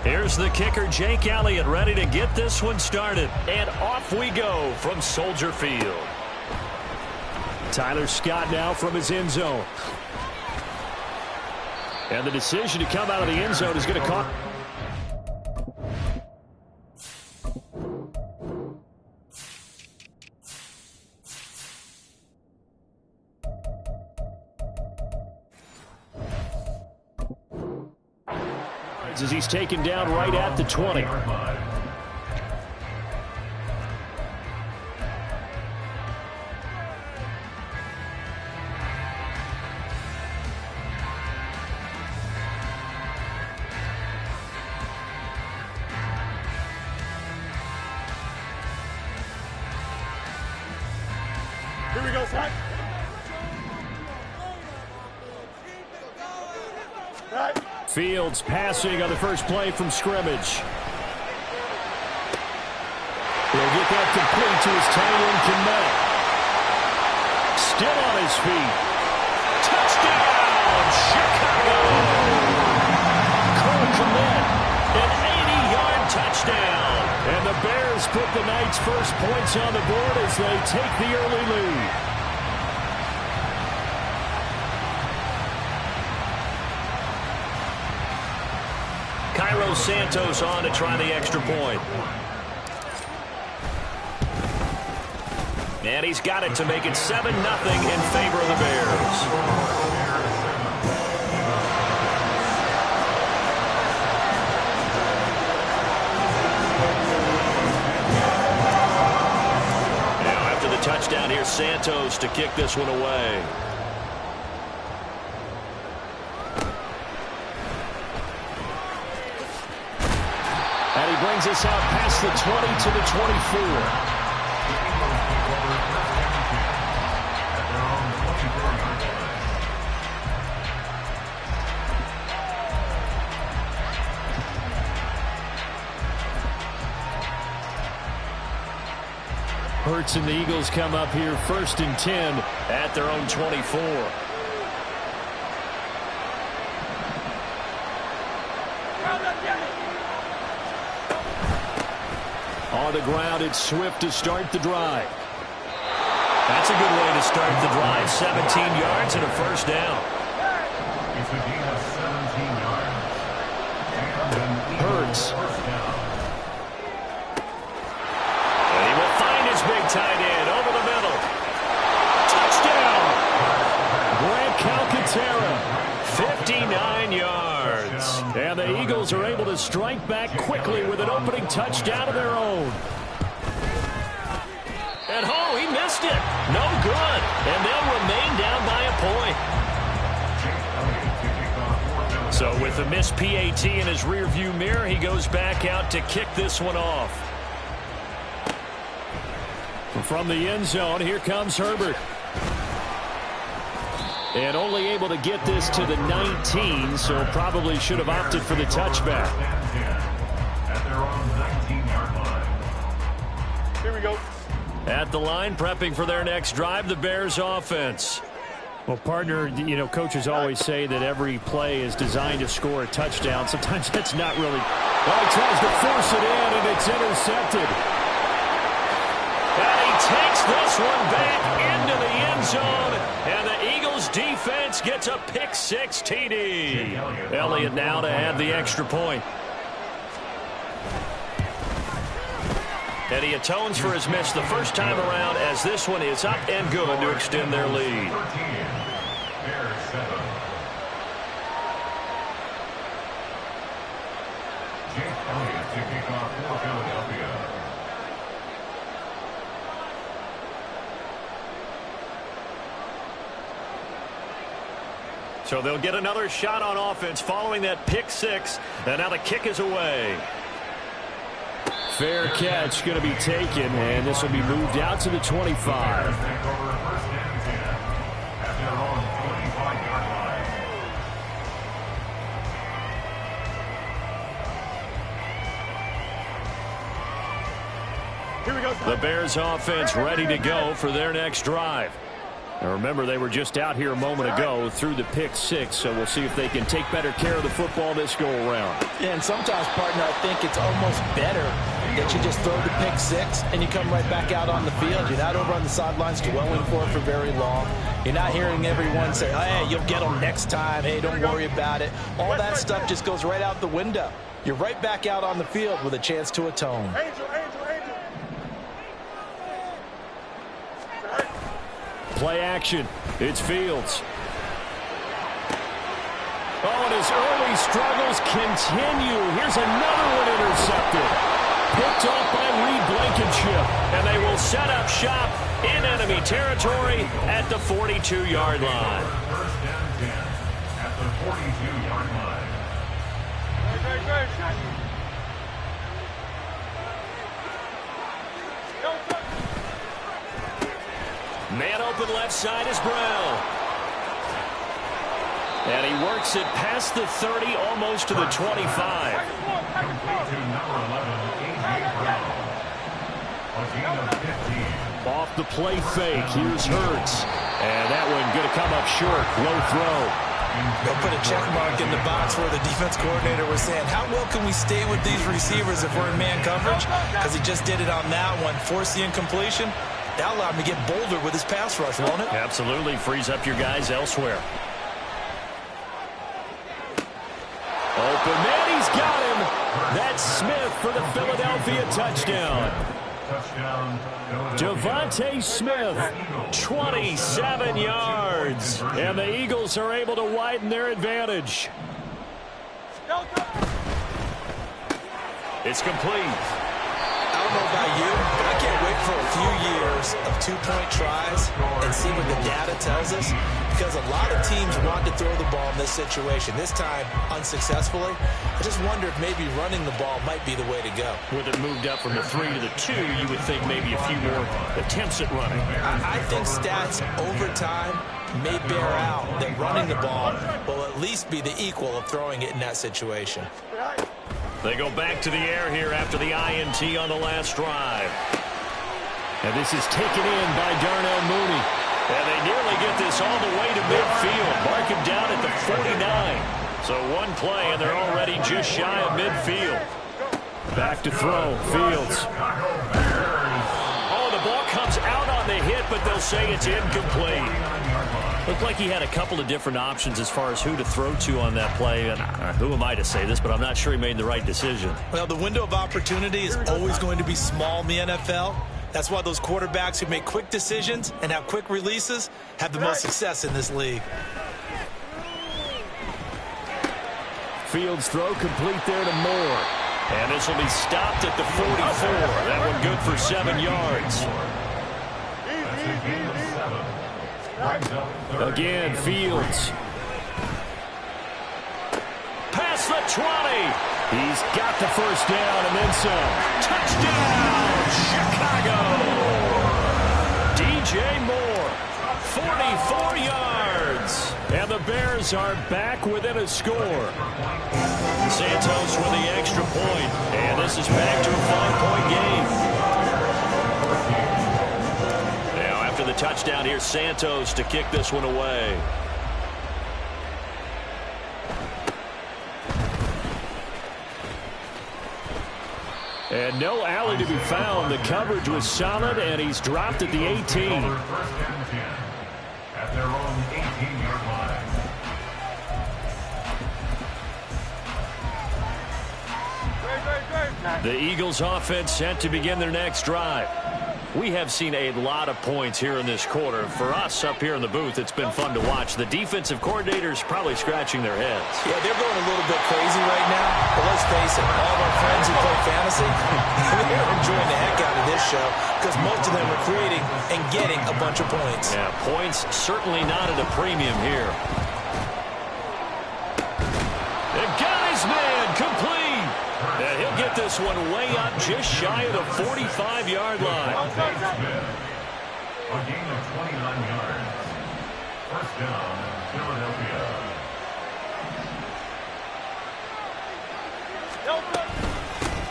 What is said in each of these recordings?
Here's the kicker, Jake Elliott, ready to get this one started. And off we go from Soldier Field. Tyler Scott now from his end zone. And the decision to come out of the end zone is going to cost. As he's taken down right at the 20. Here we go, Frank. Right. Fields passing on the first play from scrimmage. He'll get that complete to his tight end, Kmet. Still on his feet. Touchdown, Chicago! Cole Kmet, an 80-yard touchdown. And the Bears put the night's first points on the board as they take the early lead. Cairo Santos on to try the extra point. And he's got it to make it 7-0 in favor of the Bears. Now after the touchdown, here's Santos to kick this one away. Brings us out past the 20 to the 24. Hurts and the Eagles come up here 1st and 10 at their own 24. On the ground, it's Swift to start the drive. That's a good way to start the drive. 17 yards and a first down. Hurts. And he will find his big tight end over the middle. Touchdown! Grant Calcaterra. 59 yards. And the Eagles are able to strike back quickly with an opening touchdown of their own. And oh, he missed it. No good. And they'll remain down by a point. So with the missed PAT in his rearview mirror, he goes back out to kick this one off. From the end zone, here comes Herbert. And only able to get this to the 19, so probably should have opted for the touchback. Here we go. At the line, prepping for their next drive, the Bears offense. Well, partner, you know, coaches always say that every play is designed to score a touchdown. Sometimes that's not really. Well, he tries to force it in, and it's intercepted. And he takes this one back into the end zone, and the Eagles defense gets a pick-6 TD. Elliott now to add the extra point. And he atones for his miss the first time around, as this one is up and good to extend their lead. So they'll get another shot on offense following that pick-6, and now the kick is away. Fair catch going to be taken, and this will be moved out to the 25. Here we go. The Bears offense ready to go for their next drive. Now remember, they were just out here a moment ago through the pick 6, so we'll see if they can take better care of the football this go-around. Yeah, and sometimes, partner, I think it's almost better that you just throw the pick 6 and you come right back out on the field. You're not over on the sidelines dwelling for it for very long. You're not hearing everyone say, oh, hey, you'll get them next time. Hey, don't worry about it. All that stuff just goes right out the window. You're right back out on the field with a chance to atone. Angel. Play action. It's Fields. Oh, and his early struggles continue. Here's another one intercepted. Picked off by Reed Blankenship. And they will set up shop in enemy territory at the 42-yard line. First down 10 at the 42-yard line. Great. Man open left side is Brown. And he works it past the 30, almost to the 25. To number 11, A.J. Brown. A gain of 15. Off the play fake, here's Hurts. And that one going to come up short. Low throw. They'll put a check mark in the box where the defense coordinator was saying, how well can we stay with these receivers if we're in man coverage? Because he just did it on that one. Force the incompletion. That allowed him to get bolder with his pass rush, won't it? Absolutely. Frees up your guys elsewhere. Open man, he's got him. That's Smith for the Philadelphia touchdown. Devontae Smith, 27 yards. And the Eagles are able to widen their advantage. It's complete. I don't know about you, but I can't wait for a few years of two-point tries and see what the data tells us, because a lot of teams want to throw the ball in this situation. This time, unsuccessfully. I just wonder if maybe running the ball might be the way to go. With it moved up from the 3 to the 2, you would think maybe a few more attempts at running. I think stats over time may bear out that running the ball will at least be the equal of throwing it in that situation. They go back to the air here after the INT on the last drive. And this is taken in by Darnell Mooney. And they nearly get this all the way to midfield. Mark him down at the 49. So one play, and they're already just shy of midfield. Back to throw. Fields. Oh, the ball comes out on the hit, but they'll say it's incomplete. Looked like he had a couple of different options as far as who to throw to on that play. And who am I to say this, but I'm not sure he made the right decision. Well, the window of opportunity is always going to be small in the NFL. That's why those quarterbacks who make quick decisions and have quick releases have the most success in this league. Fields throw complete there to Moore. And this will be stopped at the 44. That one good for 7 yards. Again, Fields. Past the 20. He's got the first down and then some. Touchdown, Chicago. DJ Moore, 44 yards. And the Bears are back within a score. Santos with the extra point. And this is back to a 5-point game. After the touchdown, here's Santos to kick this one away. And no alley to be found. The coverage was solid, and he's dropped at the 18. First and 10 at their own 18-yard line. The Eagles offense set to begin their next drive. We have seen a lot of points here in this quarter. For us up here in the booth, it's been fun to watch. The defensive coordinators probably scratching their heads. Yeah, they're going a little bit crazy right now. But let's face it, all of our friends who play fantasy, they're enjoying the heck out of this show because most of them are creating and getting a bunch of points. Yeah, points certainly not at a premium here. They've got his man complete. And he'll get this one way up just shy of the 45-yard line. A gain of 29 yards. First down, Philadelphia.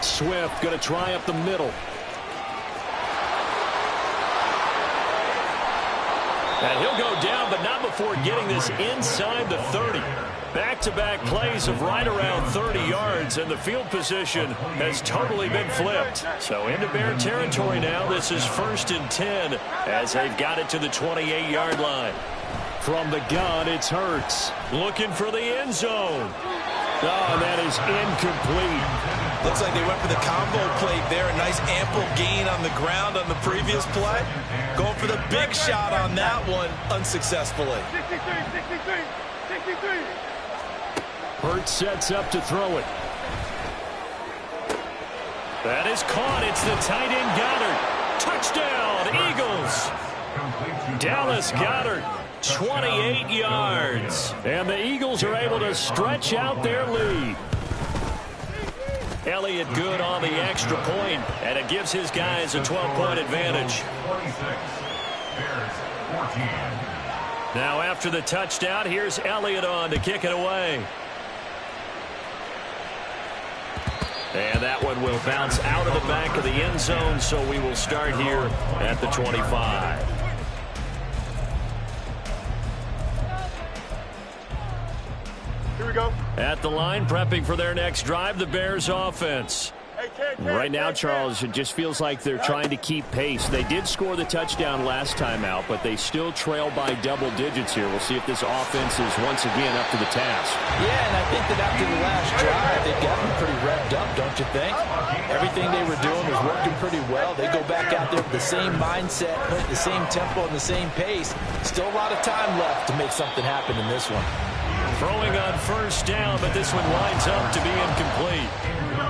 Swift going to try up the middle. And he'll go down, but not before getting this inside the 30. Back-to-back plays of right around 30 yards, and the field position has totally been flipped. So into Bear territory now. This is 1st and 10 as they've got it to the 28-yard line. From the gun, it's Hurts. Looking for the end zone. Oh, that is incomplete. Looks like they went for the combo play there. A nice ample gain on the ground on the previous play. Going for the big shot on that one unsuccessfully. 63. Hurts sets up to throw it. That is caught. It's the tight end Goddard. Touchdown, Eagles. Dallas Goddard, 28 yards. And the Eagles are able to stretch out their lead. Elliott good on the extra point, and it gives his guys a 12-point advantage. Now after the touchdown, here's Elliott on to kick it away. And that one will bounce out of the back of the end zone, so we will start here at the 25. Here we go. At the line, prepping for their next drive, the Bears offense. Right now, Charles, it just feels like they're trying to keep pace. They did score the touchdown last time out, but they still trail by double digits here. We'll see if this offense is once again up to the task. Yeah, and I think that after the last drive, they've gotten pretty revved up, don't you think? Everything they were doing was working pretty well. They go back out there with the same mindset, put the same tempo and the same pace. Still a lot of time left to make something happen in this one. Throwing on first down, but this one winds up to be incomplete.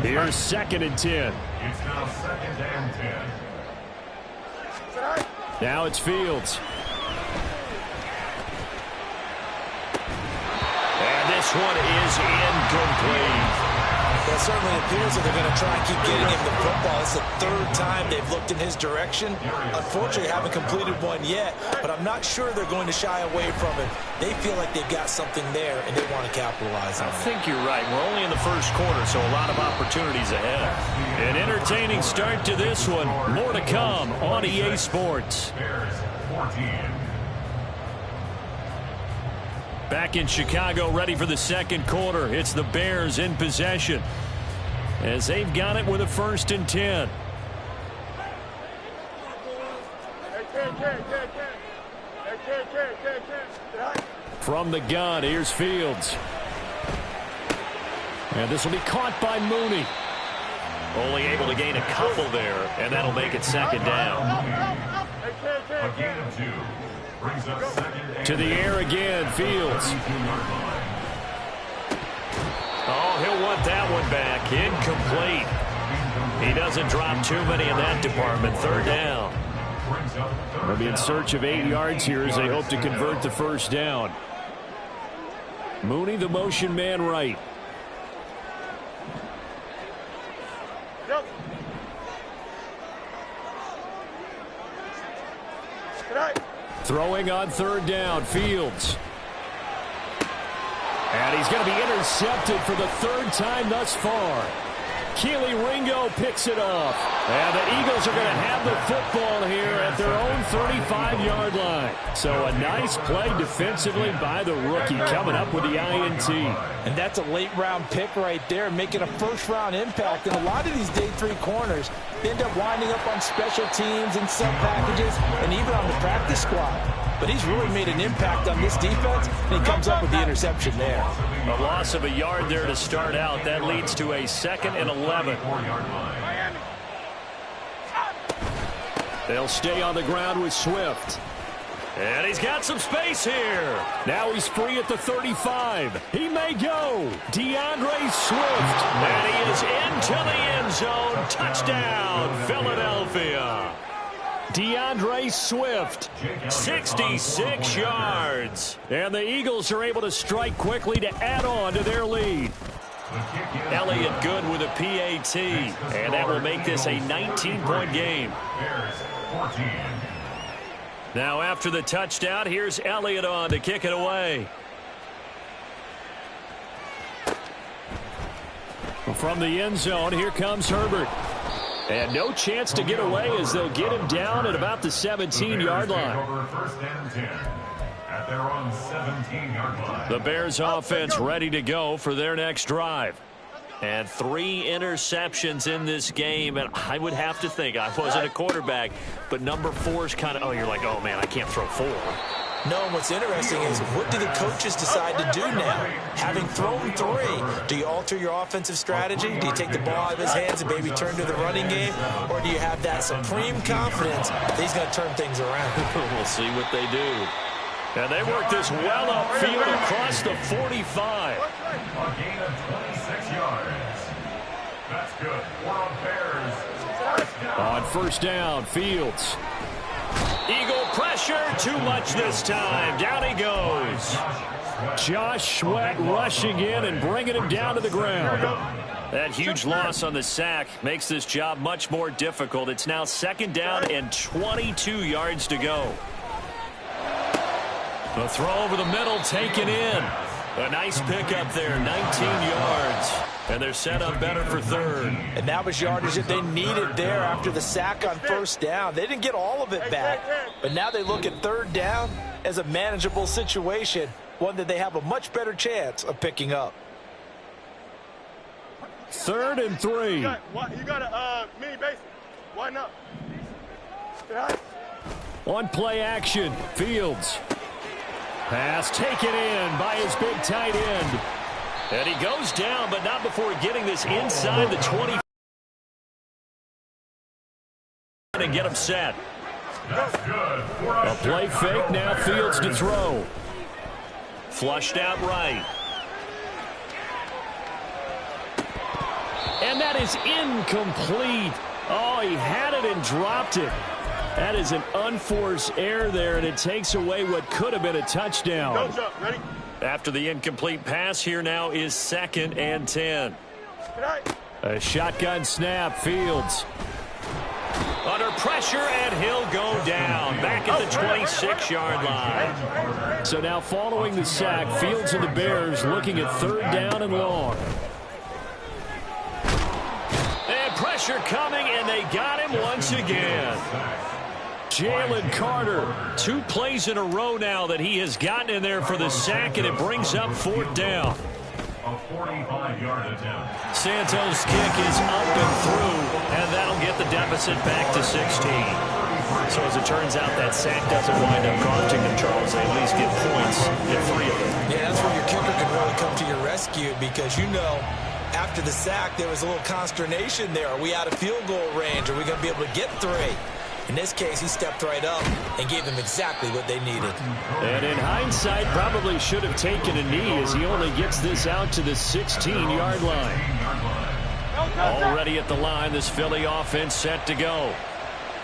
Here's 2nd and 10. It's now 2nd and 10. Now it's Fields. And this one is incomplete. Well, it certainly appears that they're going to try and keep getting him the football. It's the 3rd time they've looked in his direction. Unfortunately, haven't completed one yet, but I'm not sure they're going to shy away from it. They feel like they've got something there, and they want to capitalize on it. I think you're right. We're only in the first quarter, so a lot of opportunities ahead. An entertaining start to this one. More to come on EA Sports. Bears 14. Back in Chicago, ready for the second quarter. It's the Bears in possession as they've got it with a 1st and 10. From the gun, here's Fields. And this will be caught by Mooney. Only able to gain a couple there, and that'll make it 2nd down. A gain of 2. Brings up 2nd and To the air again, Fields. Oh, he'll want that one back. Incomplete. He doesn't drop too many in that department. 3rd down. They'll be in search of 8 yards here as they hope to convert the 1st down. Mooney, the motion man right. Throwing on 3rd down, Fields. And he's going to be intercepted for the 3rd time thus far. Keely Ringo picks it off. And the Eagles are going to have the football here at their own 35-yard line. So a nice play defensively by the rookie coming up with the INT. And that's a late-round pick right there, making a first-round impact. And a lot of these day 3 corners end up winding up on special teams and sub-packages and even on the practice squad. But he's really made an impact on this defense, and he comes up with the interception there. A loss of a yard there to start out. That leads to a 2nd and 11. They'll stay on the ground with Swift. And he's got some space here. Now he's free at the 35. He may go. DeAndre Swift. And he is into the end zone. Touchdown, Philadelphia. DeAndre Swift. 66 yards. And the Eagles are able to strike quickly to add on to their lead. Elliott good with a PAT. And that will make this a 19-point game. Bears 14. Now after the touchdown, here's Elliott on to kick it away. From the end zone, here comes Herbert. And no chance to get away as they'll get him down at about the 17-yard line. First and 10 at their own 17-yard line. The Bears offense ready to go for their next drive. And 3 interceptions in this game. And I would have to think, I wasn't a quarterback, but number 4 is kind of, you're like, oh, man, I can't throw 4. No, what's interesting is what do the coaches decide to do now? Having thrown 3, do you alter your offensive strategy? Do you take the ball out of his hands and maybe turn to the running game? Or do you have that supreme confidence that he's going to turn things around? We'll see what they do. And they work this well upfield across the 45. A gain of 26 yards. That's good. 4 on Bears. First down. On first down, Fields. Eagle pressure, too much this time. Down he goes. Josh Sweat rushing in and bringing him down to the ground. That huge loss on the sack makes this job much more difficult. It's now second down and 22 yards to go. The throw over the middle taken in. A nice pickup there, 19 yards. And they're set up better for third. And that was yardage that they needed there after the sack on first down. They didn't get all of it back, but now they look at third down as a manageable situation, one that they have a much better chance of picking up. 3rd and 3. You got a mini base. Why not? On play action, Fields. Pass taken in by his big tight end. And he goes down, but not before getting this inside the 20. And get him set. That's good. A play fake, now Fields to throw. Flushed out right. And that is incomplete. Oh, he had it and dropped it. That is an unforced error there, and it takes away what could have been a touchdown. Go jump. Ready? After the incomplete pass, here now is 2nd and 10. A shotgun snap, Fields. Under pressure, and he'll go down. Back at the 26-yard line. So now following the sack, Fields and the Bears looking at 3rd down and long. And pressure coming, and they got him once again. Jalen Carter, 2 plays in a row now that he has gotten in there for the sack, and it brings up 4th down. A 45-yard attempt. Santos' kick is up and through, and that'll get the deficit back to 16. So as it turns out, that sack doesn't wind up costing them, Charles. They at least get points in 3 of them. Yeah, that's where your kicker can really come to your rescue because, after the sack, there was a little consternation there. Are we out of field goal range? Are we going to be able to get 3? In this case, he stepped right up and gave them exactly what they needed. And in hindsight, probably should have taken a knee as he only gets this out to the 16-yard line. Already at the line, this Philly offense set to go.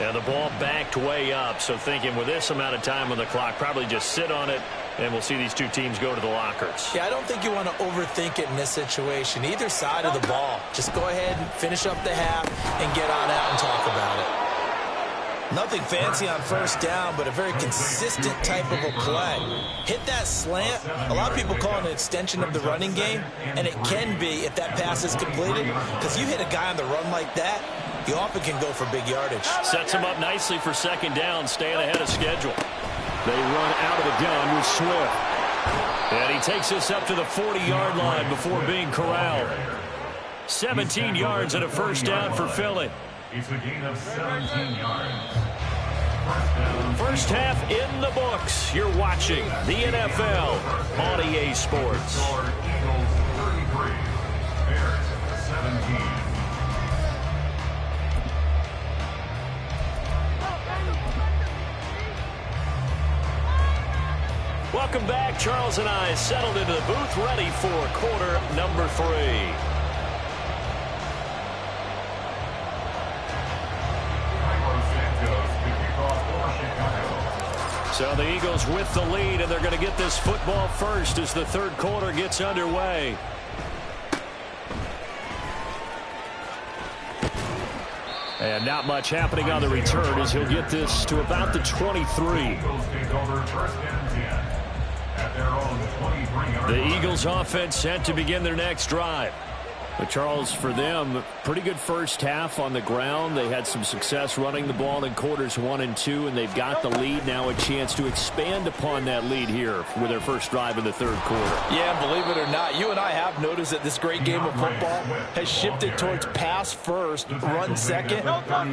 And the ball backed way up, so thinking with this amount of time on the clock, probably just sit on it, and we'll see these 2 teams go to the lockers. Yeah, I don't think you want to overthink it in this situation. Either side of the ball. Just go ahead and finish up the half and get on out and talk about it. Nothing fancy on first down, but a very consistent type of a play. Hit that slant. A lot of people call it an extension of the running game, and it can be if that pass is completed, because you hit a guy on the run like that, you often can go for big yardage. Sets him up nicely for 2nd down, staying ahead of schedule. They run out of the gun with Swift. And he takes us up to the 40-yard line before being corralled. 17 yards and a first down for Philly. It's a gain of 17 yards. First half in the books. You're watching the NFL on EA Sports. Eagles 33, Bears 17. Welcome back. Charles and I settled into the booth, ready for quarter number 3. So the Eagles with the lead, and they're going to get this football first as the 3rd quarter gets underway. And not much happening on the return as he'll get this to about the 23. The The Eagles offense set to begin their next drive. But Charles, for them, pretty good first half on the ground. They had some success running the ball in quarters 1 and 2, and they've got the lead. Now a chance to expand upon that lead here with their first drive in the third quarter. Yeah, believe it or not, you and I have noticed that this great game of football has shifted towards pass first, run second.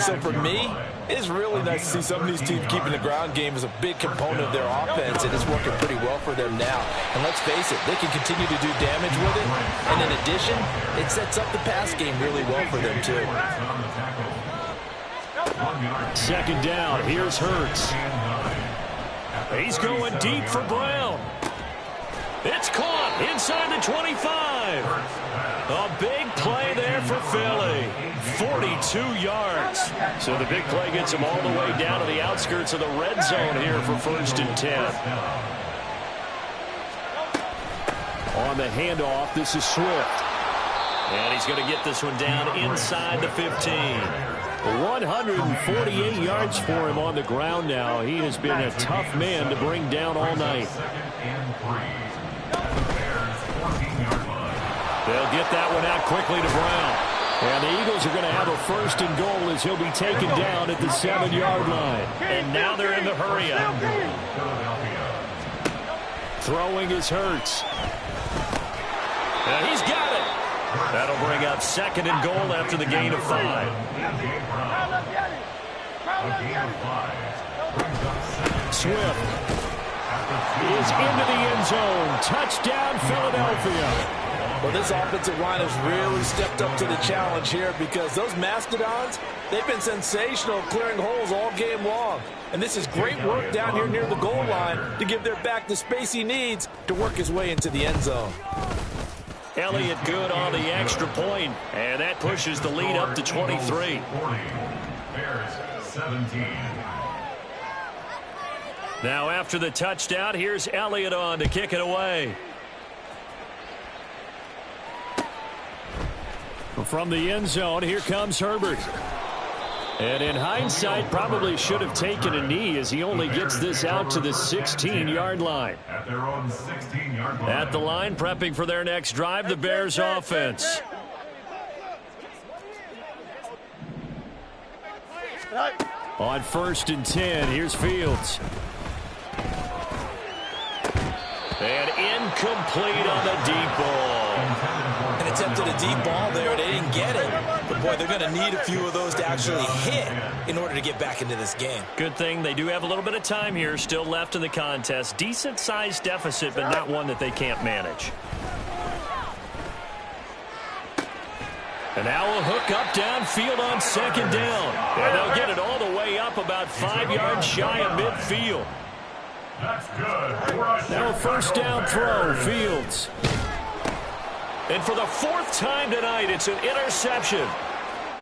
So for me, it's really nice to see some of these teams keeping the ground game as a big component of their offense, and it's working pretty well for them now. And let's face it, they can continue to do damage with it. And in addition, it sets up the pass game really well for them, too. Second down. Here's Hurts. He's going deep for Brown. It's caught inside the 25. A big play there for Philly. 42 yards. So the big play gets him all the way down to the outskirts of the red zone here for 1st and 10. On the handoff, this is Swift. And he's going to get this one down inside the 15. 148 yards for him on the ground now. He has been a tough man to bring down all night. They'll get that one out quickly to Brown. And the Eagles are going to have a 1st and goal as he'll be taken down at the 7-yard line. And now they're in the hurry-up. Throwing is Hurts. And he's got it. That'll bring up 2nd and goal after the gain of 5. Swift is into the end zone. Touchdown, Philadelphia. Well, this offensive line has really stepped up to the challenge here because those Mastodons, they've been sensational clearing holes all game long. And this is great work down here near the goal line to give their back the space he needs to work his way into the end zone. Elliott good on the extra point, and that pushes the lead up to 23. Bears 17. Now after the touchdown, here's Elliott on to kick it away. From the end zone, here comes Herbert. And in hindsight, probably should have taken a knee as he only gets this out to the 16-yard line. At their own 16-yard line. At the line, prepping for their next drive, the Bears offense. On 1st and 10, here's Fields. And incomplete on the deep ball. An attempt at a deep ball there. They didn't get it. But, boy, they're going to need a few of those to actually hit in order to get back into this game. Good thing they do have a little bit of time here still left in the contest. Decent-sized deficit, but not one that they can't manage. And now a hook up downfield on 2nd down. And they'll get it all the way up about 5 yards shy of midfield. That's good. Now a 1st down throw, Fields. And for the 4th time tonight, it's an interception.